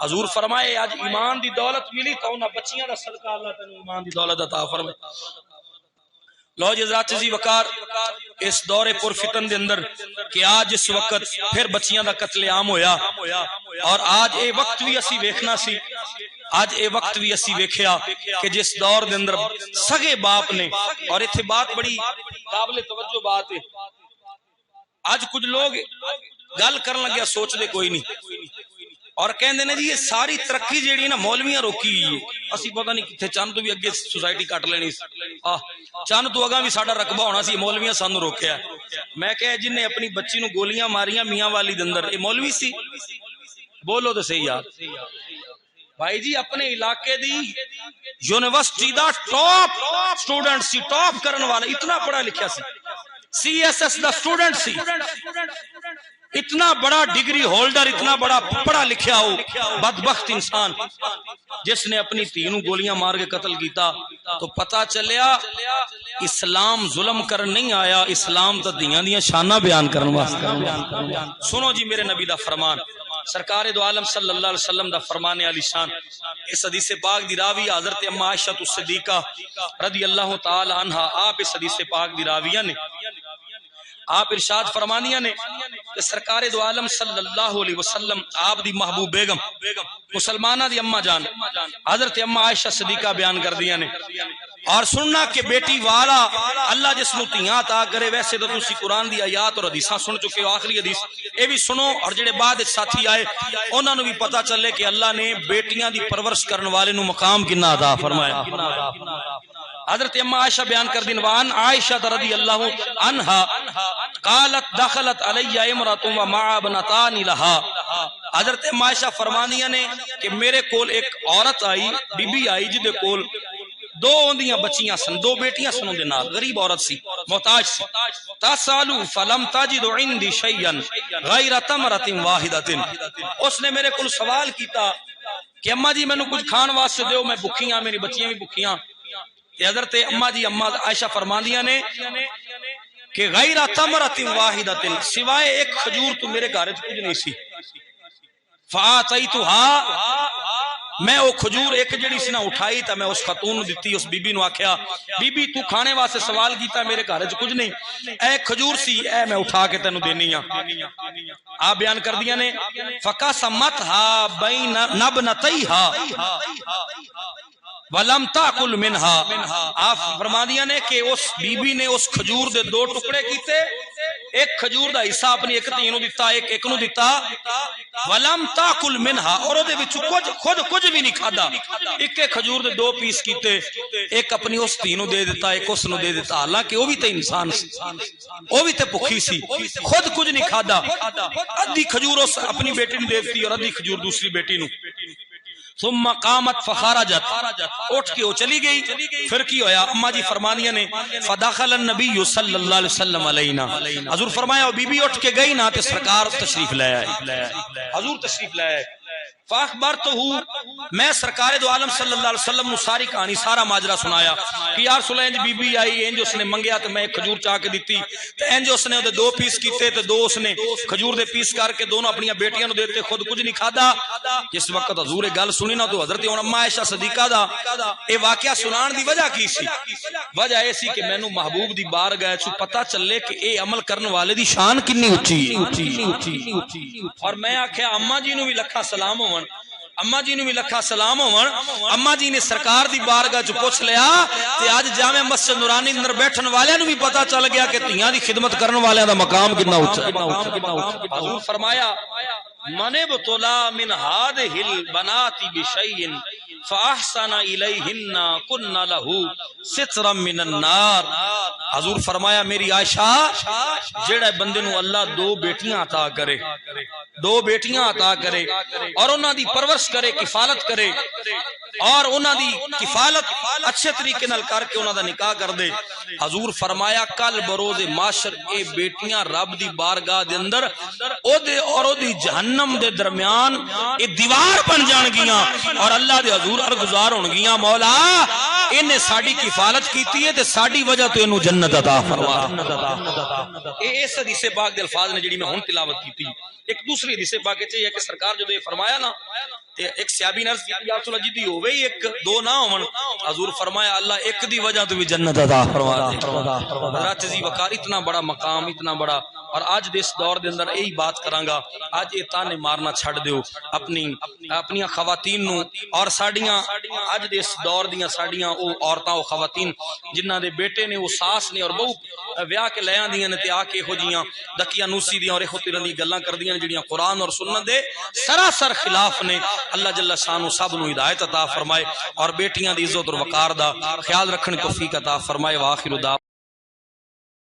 Speaker 2: حضور فرمائے آج ایمان دی دولت ملی تو انہاں بچیاں دا صدقہ اللہ تینوں ایمان دی دولت عطا فرمائے. لو جی حضرات جی وقار اس دور پر فتن دے اندر کہ آج اس وقت پھر بچیاں دا قتل عام ہویا, اور آج اے وقت بھی اسی ویکھنا سی, آج اے وقت بھی اسی ویکھیا کہ جس دور دے اندر سگے باپ نے, اور ایتھے بات بڑی قابل توجہ بات ہے, آج کچھ لوگ گل کرن لگیا سوچ دے کوئی نہیں, اور کہندے نے جی یہ ساری ترقی جیڑی نا مولویاں روکی ہے. اسی پتہ نہیں کتھے چند تو بھی اگے سوسائٹی کٹ لینی, چند تو اگاں بھی ساڈا رقبہ ہونا سی, مولویاں سانو روکیا. میں کہ جن نے اپنی بچی نو گولیاں ماریاں میاں والی دے اندر, یہ مولوی سی؟ بولو تو صحیح یار بھائی جی. اپنے علاقے دی یونیورسٹی دا ٹاپ سٹوڈنٹ سی, ٹاپ کرن والا, اتنا پڑھا لکھیا سی, سی ایس ایس دا سٹوڈنٹ سی, اتنا بڑا ڈگری ہولڈر, اتنا بڑا پڑھا لکھیا ہو, بدبخت انسان جس نے اپنی تینوں گولیاں مار کے قتل کیتا. تو پتا چلیا اسلام ظلم کرن نہیں آیا, اسلام تو دیاں دیاں شانہ بیان کرن واسطے. سنو جی میرے نبی دا فرمان, سرکار دو عالم صلی اللہ علیہ وسلم دا فرمان علی شان. اس حدیث پاک دی راوی حضرت اما عائشہ الصدیقہ رضی اللہ تعالی عنہا, آپ اس حدیث پاک دی راویہ نے آپ ارشاد فرمانیاں نے کہ سرکار دو عالم صلی اللہ علیہ وسلم آپ دی محبوب بیگم مسلمانہ دی اماں جان حضرت اما عائشہ صدیقہ بیان کر دیا نے, اور سننا کہ بیٹی والا اللہ جس نو تیاں عطا کرے. ویسے تو تسی قرآن دی آیات اور حدیثاں سن چکے ہو, آخری حدیث اے بھی سنو, اور جڑے بعد ساتھی آئے انہاں نو بھی پتہ چلے کہ اللہ نے بیٹیاں دی پرورش کرن والے نو مقام کنا عطا فرمایا. حضرت اما عائشہ بیان کر دین, وان عائشہ رضی اللہ عنہا قالت دخلت علی امرأۃ ومع ابنتان لها. حضرت اما عائشہ فرمانیاں نے کہ میرے کول ایک عورت آئی, بی بی آئی جدے کول دو اندیاں بچیاں سن, دو بیٹیاں سن دے نال, غریب عورت سی, محتاج سی. تسالو فلم تجد عندي شيئا غیر تمرۃ واحدۃ. اس نے میرے کول سوال کیتا کہ اما جی مینوں کچھ کھان واسطے دیو, میں بھوکی ہاں, میری بچیاں بھی بھوکیاں. حضرت اما جی اما عائشہ فرماندیاں نے کہ غیر تمرۃ واحدۃ, سوائے ایک کھجور تو میرے گھر وچ کچھ نہیں سی. فاتیتھا, میں وہ کھجور ایک جڑی سی نہ اٹھائی تا میں اس خاتون نو دتی, اس بی بی نو آکھیا بی بی تو کھانے واسطے سوال کیتا, میرے گھر وچ کچھ نہیں, اے کھجور سی, اے میں اٹھا کے تینوں دینی ہاں. آپ بیان کر دیا نے فقسمتھا بین نبنتیھا ولم تاکل منہا. آپ فرما دیا نے کہ اس بی بی نے اس کھجور دے دو ٹکڑے کیتے, ایک کھجور دا حصہ اپنی ایک دھی نو دتا، ایک نو دتا، ولم تاکل منہا، اور دے وچ کچھ بھی نہیں کھادا، ایک کھجور دے 2 پیس کیتے، ایک اپنی اس دھی نو دے دیتا، ایک اس نو دے دیتا، حالانکہ وہ بھی تے انسان سی، وہ بھی تے بھوکی سی، خود کچھ نہیں کھادا، ادھی کھجور اس اپنی بیٹی نو دے دیتی اور ادھی کھجور دوسری بیٹی نو۔ ثم قامت فخرجت، اٹھ کے وہ چلی گئی، پھر کی ہویا؟ اما جی فرمانیاں نے فدخل النبی صلی اللہ علیہ وسلم علینا، حضور فرمایا بی بی اٹھ کے گئی نا تے سرکار تشریف لے آئے، حضور تشریف لے آئے۔ فاخبرتہ، میں سرکار دو عالم صلی اللہ علیہ وسلم نو ساری کہانی سارا ماجرا سنایا کہ یار سلینج بی بی آئی، انج اس نے منگیا تے میں ایک کھجور چاہ کے دیتی، تے انج اس نے 2 پیس کیتے تے 2 اس نے کھجور دے پیس کر کے دونوں اپنی بیٹیاں نو دیتے، خود کچھ نہیں کھادا۔ جس وقت حضور گل سنی نا تو حضرت اما عائشہ صدیقہ دا اے واقعہ سنان دی وجہ کی سی؟ وجہ اے سی کہ مینوں محبوب دی بارگاہ چ پتہ چلے کہ اے عمل کرن والے دی شان کتنی اونچی ہے۔ اور میں آکھیا اما جی نو بھی لکھا سلام ہون، اما جی نو بھی لکھا سلام ہون۔ اما جی نے سرکار دی بارگاہ چ پوچھ لیا تے اج جامع مسجد نورانی اندر بیٹھن والےاں نو بھی پتہ چل گیا کہ تیاں دی خدمت کرن والےاں دا مقام کتنا اونچا ہے۔ حضور فرمایا من ابتلا من هذه البنات بشيء فاحسن الیہن کن له سترا من النار، حضور فرمایا میری عائشہ جڑے بندے نو اللہ 2 بیٹیاں عطا کرے، 2 بیٹیاں عطا کرے اور انہاں دی پرورش کرے، کفالت کرے، اور انہاں دی کفالت اچھے طریقے نال کر کے انہاں دا نکاح کر دے، حضور فرمایا کل بروز معاشر اے بیٹیاں رب دی بارگاہ دے اندر او دے اور او دی جہنم دے درمیان اے دیوار بن جان گیاں اور اللہ دے حضور ارگزار ہون گیاں، مولا انہیں ساڈی کفالت کیتی ہے تے ساڈی وجہ تو انہوں جنت عطا فرما۔ اس حدیث پاک دے الفاظ نے جڑی میں ہن تلاوت کیتی، ایک دوسری حدیث پاک وچ یہ کہ سرکار جو یہ فرمایا نا تے ایک صحابی نے عرض کی یا رسول اللہ جی ہوے ہی 1 2 نہ ہون، حضور فرمایا اللہ ایک دی وجہ تو بھی جنت عطا فرما دے۔ حضرت عزیز وقار اتنا بڑا مقام، اتنا بڑا، اور آج دے اس دور دے اندر یہی بات کراں گا، آج یہ تانے مارنا چھڑ دیو اپنی خواتین نو، اور ساڈیاں آج دے اس دور دیاں ساڈیاں او عورتاں او خواتین جنہاں دے بیٹے نے او ساس نے اور بہو ویاہ کے لیاں دیاں نے تے آ کے ہو جیاں دکیاں نوسی دیاں اور ایہو طرح دی گلاں کردیاں جڑیاں قرآن اور سنت دے سراسر خلاف نے۔ اللہ جل شانہ سب نو ہدایت عطا فرمائے اور بیٹیاں دی عزت اور وقار دا خیال رکھنے توفیق عطا فرمائے۔ وآخر دعوانا